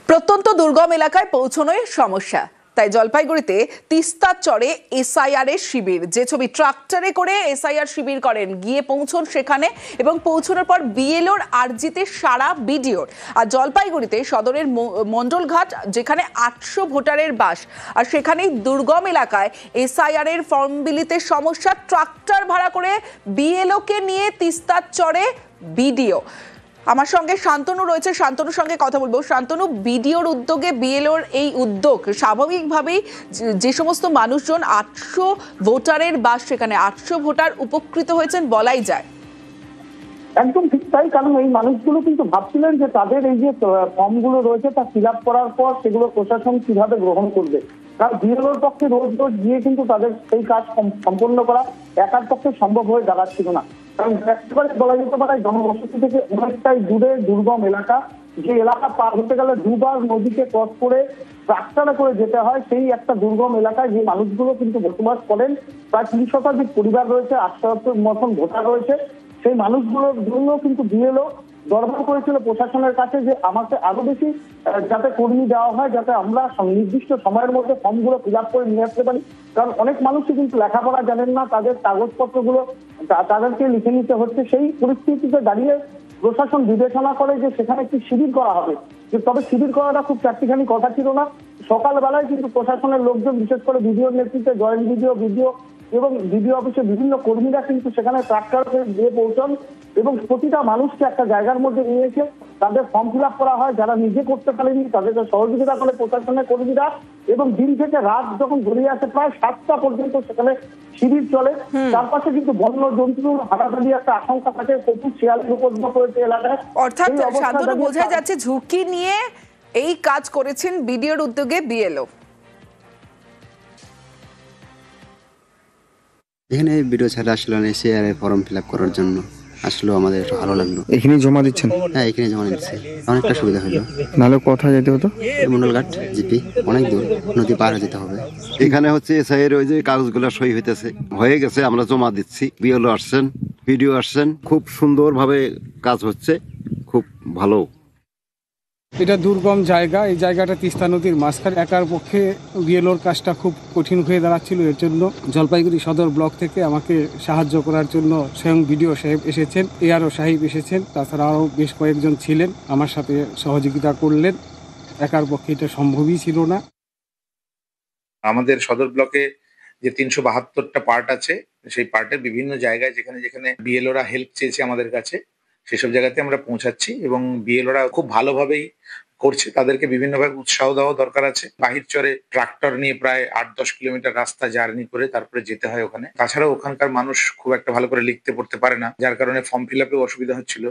প্রত্যন্ত দুর্গম এলাকায় পৌঁছানোই সমস্যা, তাই জলপাইগুড়িতে তিস্তার চরে এসআইআর এর শিবির। যে ছবি ট্রাক্টরে করে এসআইআর শিবির করেন, গিয়ে পৌঁছন সেখানে এবং পৌঁছানোর পর বিএলওর আরজিতে সারা বিডিওর। আর জলপাইগুড়িতে সদরের মন্ডলঘাট, যেখানে 800 ভোটারের বাস, আর সেখানেই দুর্গম এলাকায় এসআইআর এর ফর্ম বিলিতে সমস্যা। ট্রাক্টর ভাড়া করে বিএলওকে নিয়ে তিস্তার চরে বিডিও। আমার সঙ্গে শান্তনু রয়েছে, শান্তনুর সঙ্গে কথা বলবো। শান্তনু, বিডিওর উদ্যোগে বিএলওর এই উদ্যোগ, স্বাভাবিকভাবেই যে সমস্ত মানুষজন 800 ভোটারের বাস, সেখানে 800 ভোটার উপকৃত হয়েছেন বলাই যায়। একদম ঠিক তাই, কারণ এই মানুষগুলো কিন্তু ভাবছিলেন যে তাদের এই যে ফর্মগুলো রয়েছে তা ফিল আপ করার পর সেগুলো প্রশাসন কিভাবে গ্রহণ করবে। কারণ বিএলওর পক্ষে রোজ রোজ গিয়ে কিন্তু তাদের সেই কাজ সম্পন্ন করা একার পক্ষে সম্ভব হয়ে দাঁড়াচ্ছিল না। কারণ একেবারে বলা যেতে পারে জনবসতি থেকে অনেকটাই দূরে দুর্গম এলাকা, যে এলাকা পার হতে গেলে দুবার নদীকে ক্রস করে ট্রাক্টরে করে যেতে হয়। সেই একটা দুর্গম এলাকায় যে মানুষগুলো কিন্তু বসবাস করেন, প্রায় 30 শতাধিক পরিবার রয়েছে, 800 মতন ভোটার রয়েছে। সেই মানুষগুলোর জন্য কিন্তু বিএলও দরবার করেছিল প্রশাসনের কাছে যে আমাকে আরো বেশি যাতে কর্মী দেওয়া হয়, যাতে আমরা নির্দিষ্ট সময়ের মধ্যে ফর্মগুলো ফিল আপ করে নিয়ে আসতে পারি। কারণ অনেক মানুষই কিন্তু লেখাপড়া জানেন না, তাদের কাগজপত্রগুলো তাদেরকে লিখে নিতে হচ্ছে। সেই পরিস্থিতিতে দাঁড়িয়ে প্রশাসন বিবেচনা করে যে সেখানে একটি শিবির করা হবে। তবে শিবির করাটা খুব চারটিখানি কথা ছিল না। সকালবেলায় কিন্তু প্রশাসনের লোকজন, বিশেষ করে বিডিওর নেতৃত্বে জয়েন্ট বিডিও এবং বিডিও অফিসে বিভিন্ন কর্মীরা কিন্তু সেখানে ট্রাক্টরে গিয়ে পৌঁছান এবং প্রতিটা মানুষকে একটা জায়গার মধ্যে নিয়ে এসে তাদের ফর্ম ফিল আপ করা হয়। যারা নিজে করতে পারেনি তাদেরকে সহযোগিতা করে প্রশাসনের কর্মীরা, এবং দিন থেকে রাত যখন গড়িয়ে আসে প্রায় 7টা পর্যন্ত সেখানে শিবির চলে। চারপাশে কিন্তু বন্য জন্তুর হাঁটাহাঁটি একটা আশঙ্কা থাকে, প্রচুর শিয়ালের উপদ্রব হয়েছে এলাকায়। অর্থাৎ শান্তনু, বোঝা যাচ্ছে ঝুঁকি নিয়ে এই কাজ করেছেন বিডিওর উদ্যোগে বিএলও। এখানে ভিডিও ছাড়া আসলে এসআইআর এর ফর্ম ফিল আপ করার জন্য আসলে আমাদের ভালো লাগলো। এখানে জমা দিচ্ছেন? হ্যাঁ, এখানে জমা দিচ্ছি, অনেকটা সুবিধা হলো। নাহলে কোথায় যেতে হতো? মন্ডলঘাট জিপি, অনেক দূর, নদী পার হয়ে যেতে হবে। এখানে হচ্ছে এসআইআর ওই যে কাগজগুলো সই হয়ে গেছে, আমরা জমা দিচ্ছি। বিএলও আসছেন, ভিডিও আসছেন, খুব সুন্দরভাবে কাজ হচ্ছে, খুব ভালো। এটা দুর্গম জায়গা, এই জায়গাটা তিস্তা নদীর মাঝখানে, একার পক্ষে বিএলওর কাজটা খুব কঠিন হয়ে দাঁড়াচ্ছিল। এর জন্য জলপাইগুড়ি সদর ব্লক থেকে আমাকে সাহায্য করার জন্য স্বয়ং বিডিও সাহেব এসেছেন, এআরও সাহেব এসেছেন, তাছাড়া আরও বেশ কয়েকজন ছিলেন, আমার সাথে সহযোগিতা করলেন। একার পক্ষে এটা সম্ভবই ছিল না। আমাদের সদর ব্লকে যে 372টা পার্ট আছে, সেই পার্টের বিভিন্ন জায়গায় যেখানে যেখানে বিএলওরা হেল্প চেয়েছে আমাদের কাছে, সেসব জায়গাতে আমরা পৌঁছাচ্ছি এবং বিএলওরা খুব ভালোভাবেই করছে। তাদেরকে বিভিন্নভাবে উৎসাহ দেওয়া দরকার আছে। বাহির চরে ট্রাক্টর নিয়ে প্রায় 8-10 কিলোমিটার রাস্তা জার্নি করে তারপরে যেতে হয় ওখানে। তাছাড়াও ওখানকার মানুষ খুব একটা ভালো করে লিখতে পড়তে পারে না, যার কারণে ফর্ম ফিল আপেও অসুবিধা হচ্ছিল।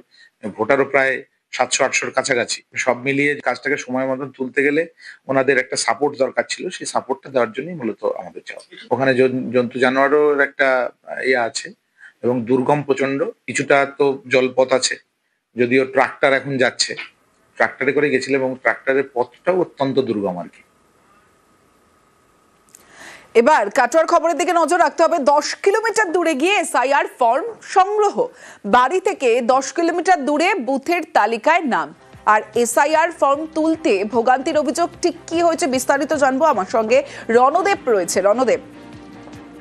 ভোটারও প্রায় 700-800-র কাছাকাছি। সব মিলিয়ে কাজটাকে সময় মতন তুলতে গেলে ওনাদের একটা সাপোর্ট দরকার ছিল, সেই সাপোর্টটা দেওয়ার জন্যই মূলত আমাদের চাওয়া। ওখানে জন্তু জানোয়ারও একটা ইয়ে আছে এবং দুর্গম প্রচন্ড, কিছুটা তো জলপথ আছে, যদিও ট্রাক্টর এখন যাচ্ছে, ট্রাক্টরে করে গেছিলাম এবং ট্রাক্টরের পথটাও অত্যন্ত দুর্গম আর কি। এবার কাটোয়ার খবরের দিকে নজর রাখতে হবে। 10 কিলোমিটার দূরে গিয়ে এসআইআর ফর্ম সংগ্রহ, বাড়ি থেকে 10 কিলোমিটার দূরে বুথের তালিকায় নাম, আর এসআইআর ফর্ম তুলতে ভোগান্তির অভিযোগ। ঠিক কি হয়েছে বিস্তারিত জানবো, আমার সঙ্গে রণদেব রয়েছে। রণদেব।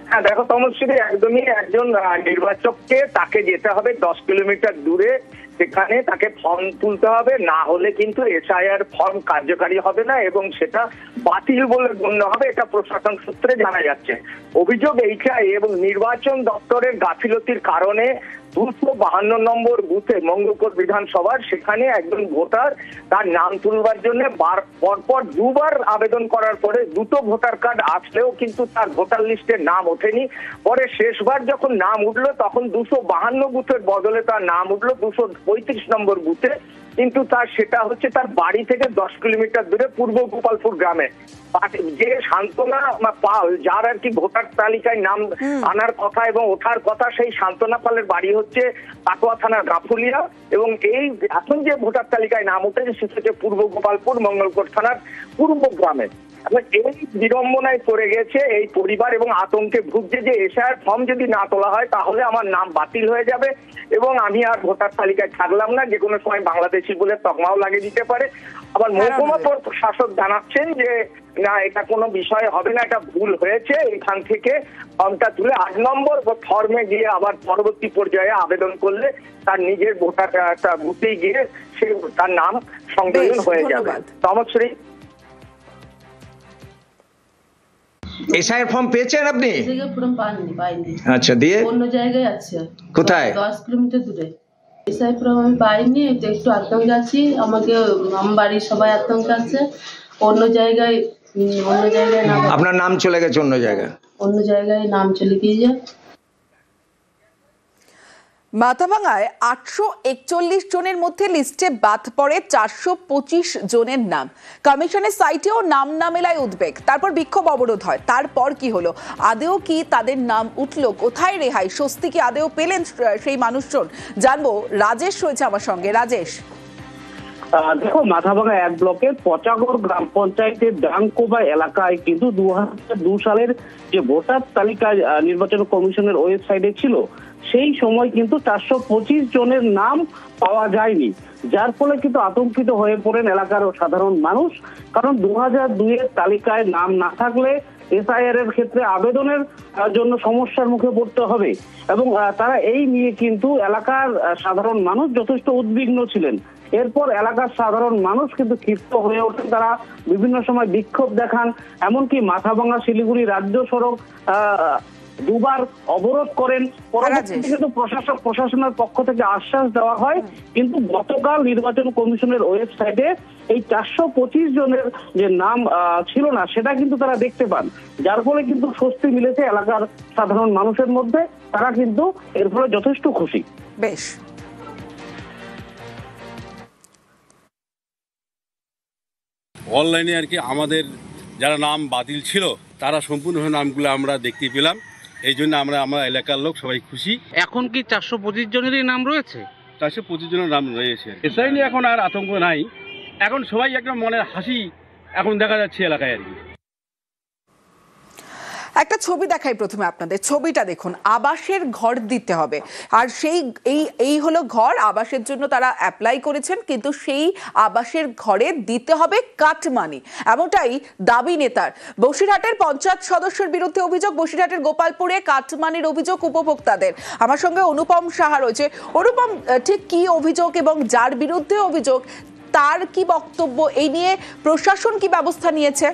হ্যাঁ দেখো তমশ্রী, একদমই একজন নির্বাচককে তাকে যেতে হবে 10 কিলোমিটার দূরে, সেখানে তাকে ফর্ম তুলতে হবে, না হলে কিন্তু এসআইআর ফর্ম কার্যকারী হবে না এবং সেটা বাতিল বলে গণ্য হবে। এটা প্রশাসন সূত্রে জানা যাচ্ছে। অভিযোগ এইটাই, এবং নির্বাচন দপ্তরের গাফিলতির কারণে 252 নম্বর বুথে মঙ্গলকোট বিধানসভার সেখানে একজন ভোটার তার নাম তুলবার জন্য পরপর দুবার আবেদন করার পরে দুটো ভোটার কার্ড আসলেও কিন্তু তার ভোটার লিস্টে নাম ওঠেনি। পরে শেষবার যখন নাম উঠলো তখন 252 বুথের বদলে তার নাম উঠলো 235 নম্বর বুথে, কিন্তু তার সেটা হচ্ছে তার বাড়ি থেকে 10 কিলোমিটার দূরে পূর্ব গোপালপুর গ্রামে। যে সান্ত্বনা পাল, যার আর কি ভোটার তালিকায় নাম আনার কথা এবং ওঠার কথা, সেই সান্ত্বনা পালের বাড়ি হচ্ছে কাটোয়া থানার গাফুলিয়া, এবং এই এখন যে ভোটার তালিকায় নাম উঠেছে সেটা হচ্ছে পূর্ব গোপালপুর মঙ্গলকোট থানার পূর্ব গ্রামে। এই বিড়ম্বনায় পড়ে গেছে এই পরিবার এবং আতঙ্কে ভুগছে যে এসআইআর ফর্ম যদি না তোলা হয় তাহলে আমার নাম বাতিল হয়ে যাবে এবং আমি আর ভোটার তালিকায় থাকলাম না, যে কোনো সময় বাংলাদেশি বলে তকমাও লাগিয়ে দিতে পারে। আবার মহকুমা শাসক জানাচ্ছেন যে না, এটা কোনো বিষয় হবে না, এটা ভুল হয়েছে, এখান থেকে ফর্মটা তুলে 8 নম্বর ফর্মে গিয়ে আবার পরবর্তী পর্যায়ে আবেদন করলে তার নিজের ভোটার বুথে গিয়ে সে তার নাম সংযোজন হয়ে যাবে। তমশ্রী, এসআইআর ফর্ম পেয়েছেন আপনি? ফর্ম পাইনি। আচ্ছা, দিয়ে অন্য জায়গায় আছে। কোথায়? 10 কিলোমিটার দূরে। এসআইআর ফর্ম আমি পাইনি, একটু আতঙ্কে আছি। আমার বাড়ির সবাই আতঙ্কে আছে। অন্য জায়গায় নাম, আপনার নাম চলে গেছে অন্য জায়গায় নাম চলে গিয়েছে। মাথাভাঙায় 841 জনের মধ্যে লিস্টে বাদ পড়ে 425 জনের নাম। কমিশনের সাইটেও নাম না মেলায় উদ্বেগ, তারপর বিক্ষোভ অবরোধ হয়। তারপর কি হলো? আদেও কি তাদের নাম উঠলো? কোথায় রেহাই? স্বস্তি কি আদেও পেলেন সেই মানুষজন? জানবো, রাজেশ রয়েছে আমার সঙ্গে। রাজেশ, দেখো, মাথাভাঙা 1 ব্লকের পচাগড় গ্রাম পঞ্চায়েতের ডাংকোবা এলাকায় কিন্তু 2002 সালের যে ভোটার তালিকা নির্বাচন কমিশনের ওয়েবসাইটে ছিল, সেই সময় কিন্তু 425 জনের নাম পাওয়া যায়নি, যার ফলে কিন্তু আতঙ্কিত হয়ে পড়েন এলাকার সাধারণ মানুষ। কারণ 2002 এর তালিকায় নাম না থাকলে এসআইআর এর ক্ষেত্রে আবেদনের জন্য সমস্যার মুখে পড়তে হবে এবং তারা এই নিয়ে কিন্তু এলাকার সাধারণ মানুষ যথেষ্ট উদ্বিগ্ন ছিলেন। এরপর এলাকার সাধারণ মানুষ কিন্তু ক্ষিপ্ত হয়ে ওঠেন, তারা বিভিন্ন সময় বিক্ষোভ দেখান, এমনকি মাথাভাঙা শিলিগুড়ি রাজ্য সড়ক দুবার অবরোধ করেন। পরবর্তীতে কিন্তু প্রশাসনের পক্ষ থেকে আশ্বাস দেওয়া হয়, কিন্তু গতকাল নির্বাচন কমিশনের ওয়েবসাইটে এই 425 জনের যে নাম ছিল না, সেটা কিন্তু তারা দেখতে পান, যার ফলে কিন্তু স্বস্তি মিলেছে এলাকার সাধারণ মানুষের মধ্যে। তারা কিন্তু এর ফলে যথেষ্ট খুশি। বেশ, অনলাইনে আর কি আমাদের যারা নাম বাতিল ছিল তারা সম্পূর্ণ নামগুলো আমরা দেখতে পেলাম, এই জন্য আমরা এলাকার লোক সবাই খুশি। এখন কি 425 জনেরই নাম রয়েছে? 425 জনের নাম রয়েছে। এসআই নিয়ে এখন আর আতঙ্ক নাই, এখন সবাই একদম মনের হাসি এখন দেখা যাচ্ছে এলাকায় আর কি। একটা ছবি দেখাই প্রথমে আপনাদের। ছবিটা দেখুন, আবাসের ঘর দিতে হবে, আর সেই এই হলো ঘর। আবাসের জন্য তারা অ্যাপ্লাই করেছেন, কিন্তু সেই আবাসের ঘরে দিতে হবে কাটমানি, এমনটাই দাবি নেতার। বসিরহাটের পঞ্চায়েত সদস্যের বিরুদ্ধে অভিযোগ, বসিরহাটের গোপালপুরে কাটমানির অভিযোগ উপভোক্তাদের। আমার সঙ্গে অনুপম সাহা রয়েছে। অনুপম, ঠিক কি অভিযোগ এবং যার বিরুদ্ধে অভিযোগ তার কি বক্তব্য? এই নিয়ে প্রশাসন কি ব্যবস্থা নিয়েছে?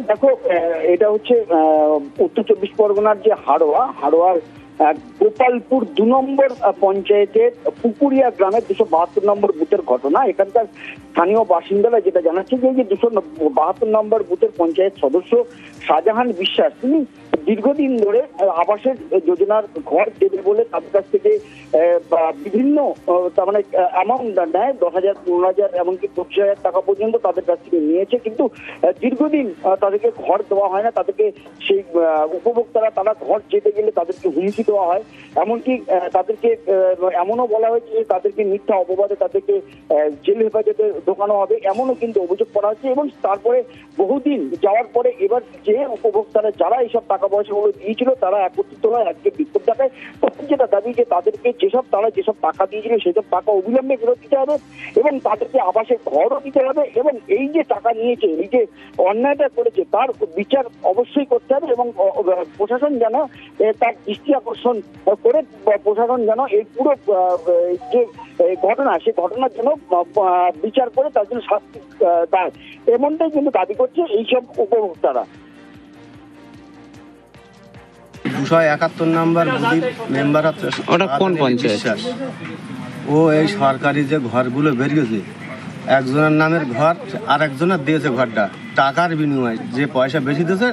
দেখো, এটা হচ্ছে উত্তর 24 পরগনার যে হাড়োয়ার গোপালপুর 2 নম্বর পঞ্চায়েতের পুকুরিয়া গ্রামের 272 নম্বর বুথের ঘটনা। এখানকার স্থানীয় বাসিন্দারা যেটা জানাচ্ছে যে 272 নম্বর বুথের পঞ্চায়েত সদস্য শাহজাহান বিশ্বাস, তিনি দীর্ঘদিন ধরে আবাসের যোজনার ঘর দেবে বলে তাদের কাছ থেকে বিভিন্ন তার মানে অ্যামাউন্ট নেয়, 10,000, 15,000, এমনকি 25,000 টাকা পর্যন্ত তাদের কাছ থেকে নিয়েছে, কিন্তু দীর্ঘদিন তাদেরকে ঘর দেওয়া হয় না। তাদেরকে সেই উপভোক্তারা তারা ঘর যেতে গেলে তাদেরকে হুমকি দেওয়া হয়, এমনকি তাদেরকে এমনও বলা হয়েছে যে তাদেরকে মিথ্যা অপবাদে তাদেরকে জেল হেফাজতে ঢোকানো হবে, এমনও কিন্তু অভিযোগ করা হচ্ছে। এবং তারপরে বহুদিন যাওয়ার পরে এবার যে উপভোক্তারা যারা এইসব টাকা পয়সাগুলো দিয়েছিল তারা একত্রিত হয়, আজকে বিক্ষোভ দেখায়। যেটা দাবি যে তাদেরকে তারা যেসব টাকা দিয়েছিল সেসব টাকা অবিলম্বে ফেরত দিতে হবে এবং তাদেরকে আবাসের ঘরও দিতে হবে, এবং এই যে টাকা নিয়েছে, এই যে অন্যায়টা করেছে তার বিচার অবশ্যই করতে হবে এবং প্রশাসন যেন তার দৃষ্টি আকর্ষণ করে প্রশাসন যেন এই পুরো যে ঘটনা সেই ঘটনার জন্য বিচার করে তার জন্য শাস্তি দেয়, এমনটাই কিন্তু দাবি করছে এইসব উপভোক্তারা। 271 নম্বর বুথের মেম্বার আছে, ওটা কোন পঞ্চায়েত? ও এই সরকারি যে ঘরগুলো বেরিয়েছে, একজনের নামের ঘর আর একজনের দিয়েছে ঘরটা টাকার বিনিময়ে, যে পয়সা বেশি দিয়েছে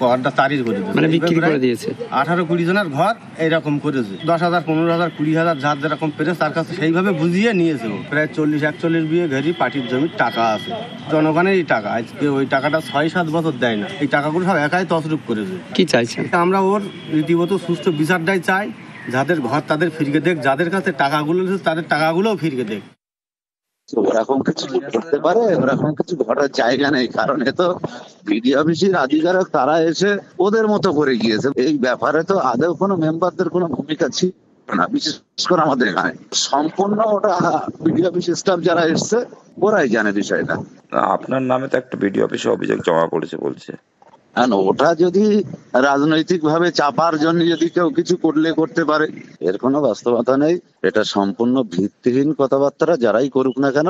ঘরটা তারিখ করে দিয়েছে, মানে বিক্রি করে দিয়েছে। 18-20 জনের ঘর এইরকম করেছে, 10,000, 15,000, 20,000 যার যেরকম পেরেছে তার কাছে সেইভাবে বুঝিয়ে নিয়েছে। প্রায় 40-41 বিয়ে ঘেরি পার্টির জমির টাকা আছে, জনগণের এই টাকা, আজকে ওই টাকাটা 6-7 বছর দেয় না, এই টাকাগুলো সব একাই তছরূপ করেছে। কি চাইছেন? আমরা ওর রীতিমতো সুস্থ বিচারটাই চাই, যাদের ঘর তাদের ফিরিয়ে দেখ, যাদের কাছে টাকাগুলো তাদের টাকাগুলোও ফিরিয়ে দেখ। ওরকম কিছু কি করতে পারে? ওরকম কিছু ঘটার জায়গা নেই, কারণ এ তো বিডিও অফিসের আধিকারিক, তারা এসে ওদের মতো করে গিয়েছে। এই ব্যাপারে তো আদৌ কোনো মেম্বারদের কোনো ভূমিকা ছিল না, বিশেষ করে আমাদের এখানে। সম্পূর্ণ ওটা বিডিও অফিস স্টাফ যারা এসছে ওরাই জানে বিষয়টা। আপনার নামে তো একটা বিডিও অফিসে অভিযোগ জমা পড়েছে বলছে। ওটা যদি রাজনৈতিক ভাবে চাপার জন্য যদি কেউ কিছু করতে পারে, এর কোনো বাস্তবতা নেই। এটা সম্পূর্ণ ভিত্তিহীন কথাবার্তা, যারাই করুক না কেন।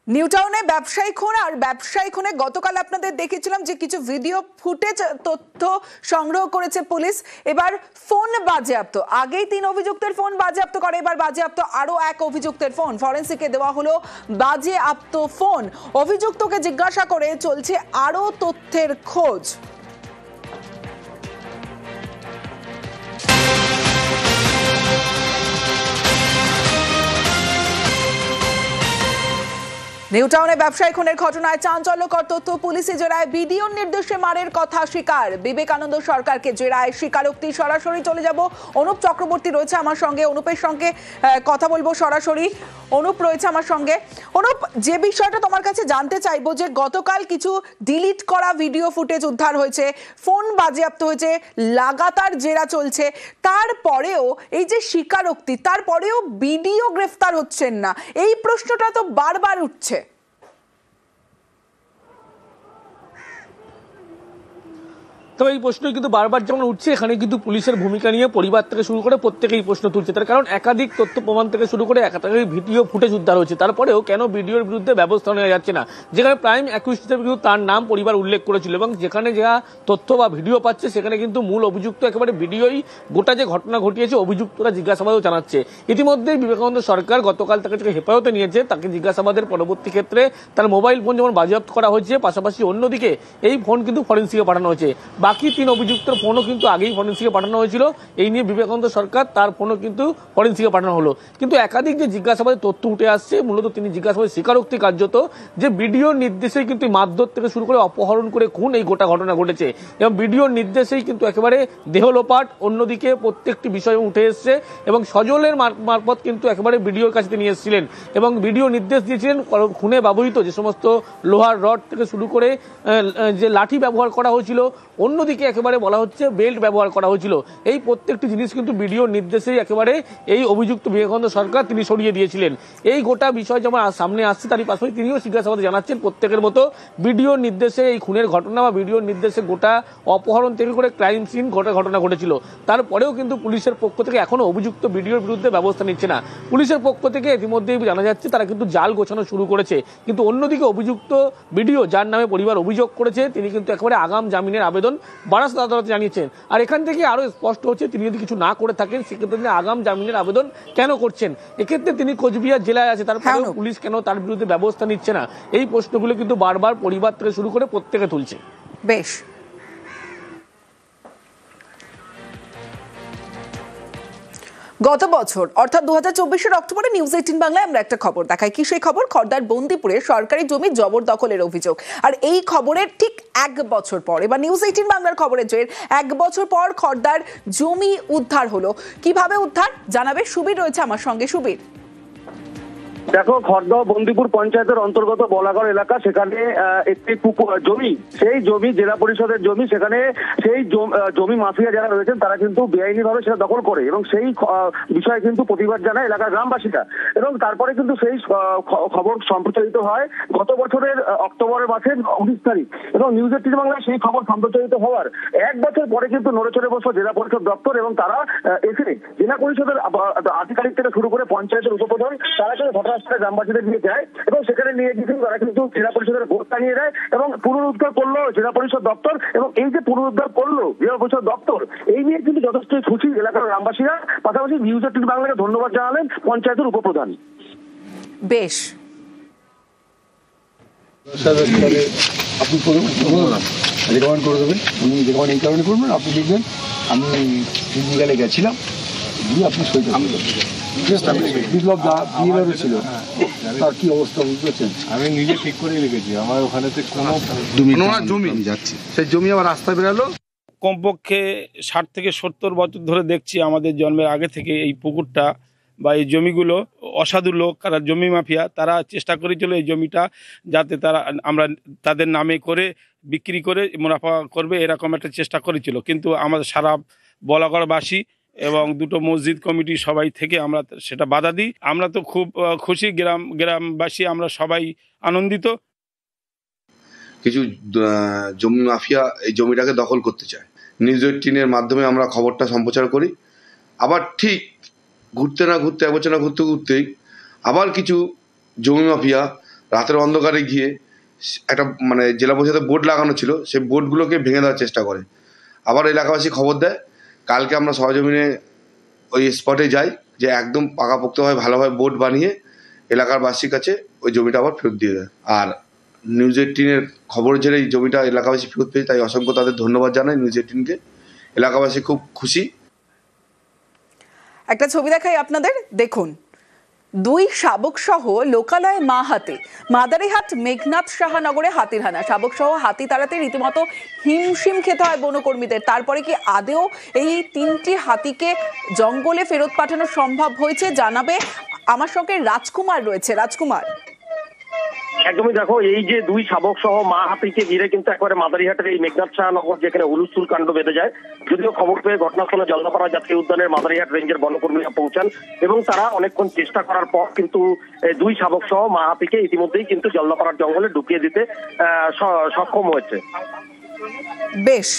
নিউ টাউনে ব্যবসায়ী খুন, আর ব্যবসায়ী খুনে গতকাল আপনাদের দেখেছিলাম যে কিছু ভিডিও ফুটেজ তথ্য সংগ্রহ করেছে পুলিশ। এবার ফোন বাজেয়াপ্ত, আগেই 3 অভিযুক্তের ফোন বাজেয়াপ্ত করে, এবার বাজেয়াপ্ত আরো 1 অভিযুক্তের ফোন। ফরেন্সিকে দেওয়া হলো বাজেয়াপ্ত ফোন। অভিযুক্তকে জিজ্ঞাসা করে চলছে আরো তথ্যের খোঁজ। নিউ টাউনে ব্যবসায়ী খুনের ঘটনায় চাঞ্চল্যকর তথ্য। পুলিশি জেরায় বিডিওর নির্দেশে মারের কথা স্বীকার। বিবেকানন্দ সরকারকে জেরায় স্বীকারোক্তি। সরাসরি চলে যাব, অনুপ চক্রবর্তী রয়েছে আমার সঙ্গে, অনুপের সঙ্গে কথা বলবো সরাসরি। অনুপ রয়েছে আমার সঙ্গে। অনুপ, যে বিষয়টা তোমার কাছে জানতে চাইবো যে গতকাল কিছু ডিলিট করা ভিডিও ফুটেজ উদ্ধার হয়েছে, ফোন বাজেয়াপ্ত হয়েছে, লাগাতার জেরা চলছে, তারপরেও এই যে স্বীকারোক্তি, তারপরেও বিডিও গ্রেফতার হচ্ছেন না, এই প্রশ্নটা তো বারবার উঠছে। তবে এই প্রশ্ন কিন্তু বারবার যেমন উঠছে, এখানে কিন্তু পুলিশের ভূমিকা নিয়ে পরিবার থেকে শুরু করে প্রত্যেকেই প্রশ্ন তুলছে। তার কারণ একাধিক তথ্য প্রমাণ থেকে শুরু করে একাধিক ভিডিও ফুটেজ উদ্ধার হয়েছে, তারপরেও কেন ভিডিওর বিরুদ্ধে ব্যবস্থা নেওয়া যাচ্ছে না? যেখানে প্রাইম অ্যাকিউজড কিন্তু তার নাম পরিবার উল্লেখ করেছিল, এবং যেখানে যা তথ্য বা ভিডিও পাচ্ছে সেখানে কিন্তু মূল অভিযুক্ত একেবারে ভিডিওই গোটা যে ঘটনা ঘটিয়েছে অভিযুক্তরা জিজ্ঞাসাবাদও জানাচ্ছে। ইতিমধ্যেই বিবেকানন্দ সরকার গতকাল তাকে হেফাজতে নিয়েছে, তাকে জিজ্ঞাসাবাদের পরবর্তী ক্ষেত্রে তার মোবাইল ফোন যেমন বাজেয়াপ্ত করা হয়েছে, পাশাপাশি অন্যদিকে এই ফোন কিন্তু ফরেন্সিকে পাঠানো হয়েছে। বাকি 3 অভিযুক্তের ফোনও কিন্তু আগেই ফরেন্সিকে পাঠানো হয়েছিল। এই নিয়ে বিবেকানন্দ সরকার তার ফোনও কিন্তু ফরেন্সিকে পাঠানো হলো। কিন্তু একাধিক যে জিজ্ঞাসাবাদের তথ্য উঠে আসছে, মূলত তিনি জিজ্ঞাসাবাদের স্বীকারোক্তি কার্যত যে ভিডিওর নির্দেশেই কিন্তু মারধর থেকে শুরু করে অপহরণ করে খুন এই গোটা ঘটনা ঘটেছে, এবং ভিডিওর নির্দেশেই কিন্তু একেবারে দেহ লোপাট, অন্যদিকে প্রত্যেকটি বিষয় উঠে এসছে, এবং সজলের মারফত কিন্তু একেবারে ভিডিওর কাছে নিয়ে এসেছিলেন এবং ভিডিও নির্দেশ দিয়েছিলেন খুনে ব্যবহৃত যে সমস্ত লোহার রড থেকে শুরু করে যে লাঠি ব্যবহার করা হয়েছিল, অন্যদিকে একেবারে বলা হচ্ছে বেল্ট ব্যবহার করা হয়েছিল। এই প্রত্যেকটি জিনিস কিন্তু ভিডিওর নির্দেশেই একেবারে এই অভিযুক্ত বিবেকানন্দ সরকার তিনি সরিয়ে দিয়েছিলেন। এই গোটা বিষয় যেমন সামনে আসছে, তারই পাশাপাশি তিনিও জিজ্ঞাসাবাদে জানাচ্ছেন প্রত্যেকের মতো ভিডিওর নির্দেশে এই খুনের ঘটনা বা ভিডিওর নির্দেশে গোটা অপহরণ থেকে করে ক্রাইম সিন ঘটনা ঘটেছিল। তারপরেও কিন্তু পুলিশের পক্ষ থেকে এখনো অভিযুক্ত ভিডিওর বিরুদ্ধে ব্যবস্থা নিচ্ছে না। পুলিশের পক্ষ থেকে ইতিমধ্যেই জানা যাচ্ছে তারা কিন্তু জাল গোছানো শুরু করেছে, কিন্তু অন্যদিকে অভিযুক্ত ভিডিও যার নামে পরিবার অভিযোগ করেছে তিনি কিন্তু একেবারে আগাম জামিনের আবেদন বারাসত আদালতে জানিয়েছেন। আর এখান থেকে আরো স্পষ্ট হচ্ছে তিনি যদি কিছু না করে থাকেন সেক্ষেত্রে তিনি আগাম জামিনের আবেদন কেন করছেন। এক্ষেত্রে তিনি কোচবিহার জেলায় আছে, তারপরে পুলিশ কেন তার বিরুদ্ধে ব্যবস্থা নিচ্ছে না, এই প্রশ্নগুলো কিন্তু বারবার পরিবার থেকে শুরু করে প্রত্যেকে তুলছে। বেশ, গত বছর অর্থাৎ 2024 অক্টোবরে নিউজ 18 বাংলায় আমরা একটা খবর দেখাই। কি সেই খবর? খড়দার বন্দিপুরে সরকারি জমি জবরদখলের অভিযোগ। আর এই খবরের ঠিক 1 বছর পর এবার নিউজ 18 বাংলার খবরের জের 1 বছর পর খড়দার জমি উদ্ধার হলো। কিভাবে উদ্ধার জানাবে সুবীর, রয়েছে আমার সঙ্গে। সুবীর, দেখো, খড়দহ বন্দিপুর পঞ্চায়েতের অন্তর্গত বলাগড় এলাকা, সেখানে একটি জমি, সেই জমি জেলা পরিষদের জমি, সেখানে সেই জমি মাফিয়া যারা রয়েছেন তারা কিন্তু বেআইনি ভাবে সেটা দখল করে, এবং সেই বিষয়ে কিন্তু প্রতিবাদ জানায় এলাকার গ্রামবাসীরা। এবং তারপরে কিন্তু সেই খবর সম্প্রচারিত হয় গত বছরের অক্টোবরের মাসের 19 তারিখ, এবং নিউজ 18 বাংলায় সেই খবর সম্প্রচারিত হওয়ার 1 বছর পরে কিন্তু নড়েচড়ে বসল জেলা পরিষদ দপ্তর, এবং তারা এসে জেলা পরিষদের আধিকারিক থেকে শুরু করে পঞ্চায়েতের উপপ্রধান তারা কিন্তু ঘটনাস্থলে গ্রামবাসীদের নিয়ে যায়, এবং সেখানে নিয়ে গিয়ে তারা কিন্তু জেলা পরিষদের ভোট টানিয়ে দেয় এবং পুনরুদ্ধার করলো জেলা পরিষদ দপ্তর। এবং এই যে পুনরুদ্ধার করলো জেলা পরিষদ দপ্তর, এই নিয়ে কিন্তু যথেষ্ট খুশি এলাকার গ্রামবাসীরা। পাশাপাশি নিউজ 18 বাংলাকে ধন্যবাদ জানালেন পঞ্চায়েতের উপপ্রধান। বেশ, আপনি রেকমেন্ড করে দেবেন, উনি রেকমেন্ড এই কারণে করবেন, আপনি দেখবেন আমি ফিজিক্যালে গেছিলাম, দিয়ে আপনি সইটা বিপ্লব দা বিএলআর ছিল, তার কি অবস্থা বুঝতেছেন? আমি নিজে ঠিক করে রেখেছি, আমার ওখানে কোনো জমি যাচ্ছে, সেই জমি আবার রাস্তায় বেরোলো। কমপক্ষে 60 থেকে 70 বছর ধরে দেখছি, আমাদের জন্মের আগে থেকে এই পুকুরটা বা এই জমিগুলো অসাধু লোক যারা জমি মাফিয়া তারা চেষ্টা করেছিল এই জমিটা যাতে আমরা তাদের নামে করে বিক্রি করে মুনাফা করবে এরকম একটা চেষ্টা করেছিল, কিন্তু আমাদের সারা বলাগড়বাসী এবং দুটো মসজিদ কমিটি সবাই থেকে আমরা সেটা বাধা দিই। আমরা তো খুব খুশি, গ্রামবাসী আমরা সবাই আনন্দিত। কিছু জমি মাফিয়া এই জমিটাকে দখল করতে চায়। নিউজ 18-এর মাধ্যমে আমরা খবরটা সম্প্রচার করি। আবার ঠিক ঘুরতে না ঘুরতে, এক বছর না ঘুরতে ঘুরতেই আবার কিছু জমি মাফিয়া রাতের অন্ধকারে গিয়ে একটা জেলা পরিষদের বোর্ড লাগানো ছিল, সেই বোর্ডগুলোকে ভেঙে দেওয়ার চেষ্টা করে। আবার এলাকাবাসী খবর দেয়, কালকে আমরা সরজমিনে ওই স্পটে যাই, যে একদম পাকাপোক্তভাবে ভালোভাবে বোর্ড বানিয়ে এলাকার বাসীর কাছে ওই জমিটা আবার ফেরত দিয়ে দেয়। আর নিউজ 18-এর খবর জেরে এই জমিটা এলাকাবাসী ফেরত পেয়েছে, তাই অসংখ্য তাদের ধন্যবাদ জানাই নিউজ 18-কে। এলাকাবাসী খুব খুশি। একটা ছবি দেখাই আপনাদের, দেখুন। 2 শাবক সহ লোকালয়ে মা হাতি। মাদারিহাট মেঘনাথ সাহানগরে হাতির হানা। শাবক সহ হাতি তাড়াতে রীতিমতো হিমশিম খেতে হয় বনকর্মীদের। তারপরে কি আদেও এই 3টি হাতিকে জঙ্গলে ফেরত পাঠানো সম্ভব হয়েছে জানাবে আমার সঙ্গে রাজকুমার রয়েছে। রাজকুমার, একদমই দেখো, এই যে 2 শাবক সহ মা হাতিকে ঘিরে কিন্তু একেবারে মাদারিহাটের এই মেঘনাথ সাহানগর যেখানে হুলস্থুল কাণ্ড বেঁধে যায়। যদিও খবর পেয়ে ঘটনাস্থলে জলদাপাড়া জাতীয় উদ্যানের মাদারিহাট রেঞ্জের বনকর্মীরা পৌঁছান এবং তারা অনেকক্ষণ চেষ্টা করার পর কিন্তু 2 শাবক সহ মা হাতিকে ইতিমধ্যেই কিন্তু জলদাপাড়ার জঙ্গলে ঢুকিয়ে দিতে সক্ষম হয়েছে। বেশ।